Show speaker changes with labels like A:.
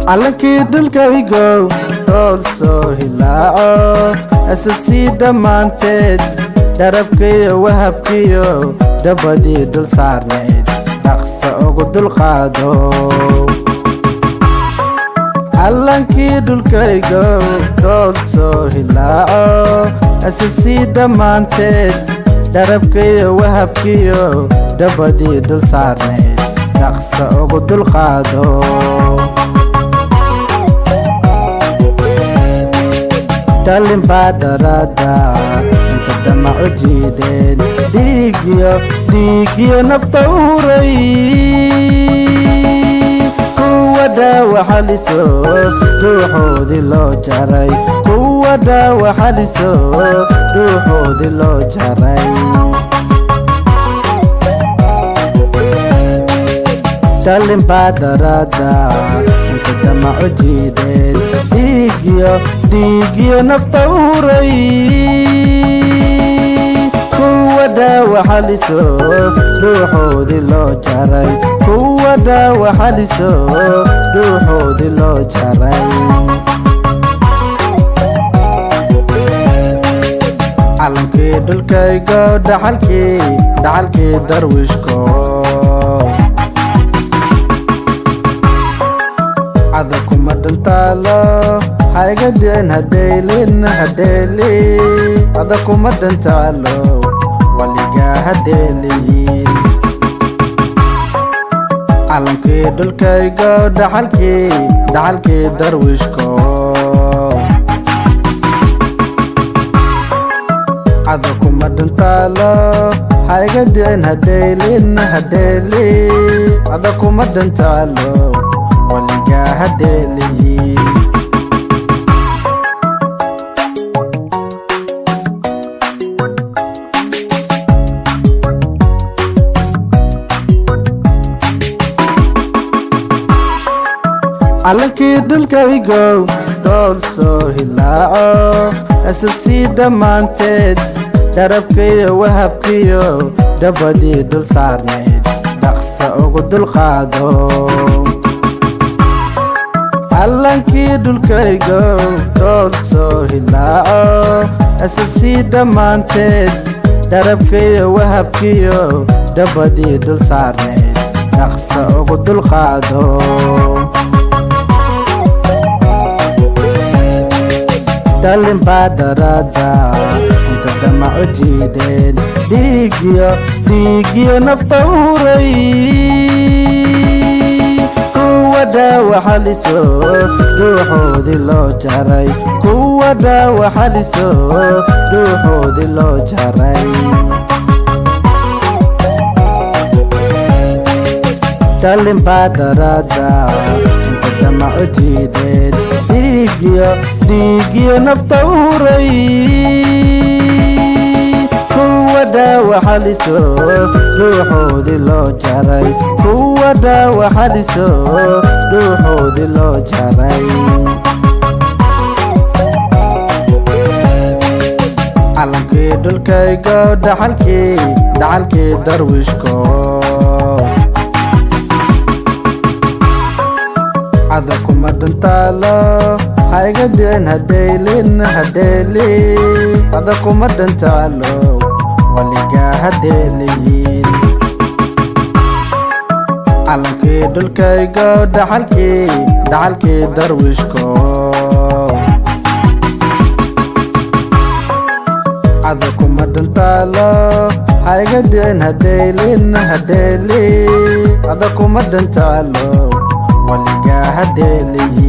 A: calankii dhulkaygow dool soo hilaaco asasii dhammaanteed darabkiyo wahabkiyo dabadii dul saarnayd dhaqsa ugu dulqaado calankii dhulkaygow dool soo hilaaco asasii dhammaanteed darabkiyo wahabkiyo dabadii dul saarnayd dhaqsa ugu dulqaado dalin baa darada inta damaco jiideen dhiigiyo nafta u huray kuwa dhaawa xaliso ruuxoodii loo jaray kuwa dhaawa xaliso ruuxoodii loo jaray dalin baa darada inta damaco jiideen dhiigiyo nafta u huray kuwa dhaawa xaliso ruuxoodii loo jaray kuwa dhaawa xaliso ruuxoodii loo jaray calankii dhulkaygo dhaxalkii darwiishko ada kuma dhantaalo hayga dhicin hadeelin ada kuma dhantaalo waligaa hadeeliyin calankii dhulkaygo dhaxalkii darwiishko ada kuma dhantaalo hayga dhicin hadeelin ada kuma dhantaalo waligaa hadeeliyin calankii dhulkaygow dool soo hilaaco asasii dhammaanteed darabkiyo wahabkiyo dabadii dul saarnayd dhaqsa ugu dulqaado calankii dhulkaygow dool soo hilaaco asasii dhammaanteed darabkiyo wahabkiyo dabadii dul saarnayd dhaqsa ugu dulqaado dalin baa darada inta damaco jiideen dhiigiyo nafta u huray kuwa dhaawa xaliso ruuxoodii loo jaray kuwa dhaawa xaliso ruuxoodii loo jaray dalin baa darada inta damaco jiideen dhiigiyo nafta u huray kuwa dhaawa xaliso ruuxoodii loo jaray kuwa dhaawa xaliso ruuxoodii loo jaray calankii dhulkaygo dhaxalkii darwiishko ada kuma dhantaalo hayga dhicin hadeelin ada kuma dhantaalo waligaa hadeeliyin calankii dhulkaygo dhaxalkii darwiishko ada kuma dhantaalo hayga dhicin hadeelin ada kuma dhantaalo waligaa hadeeliyin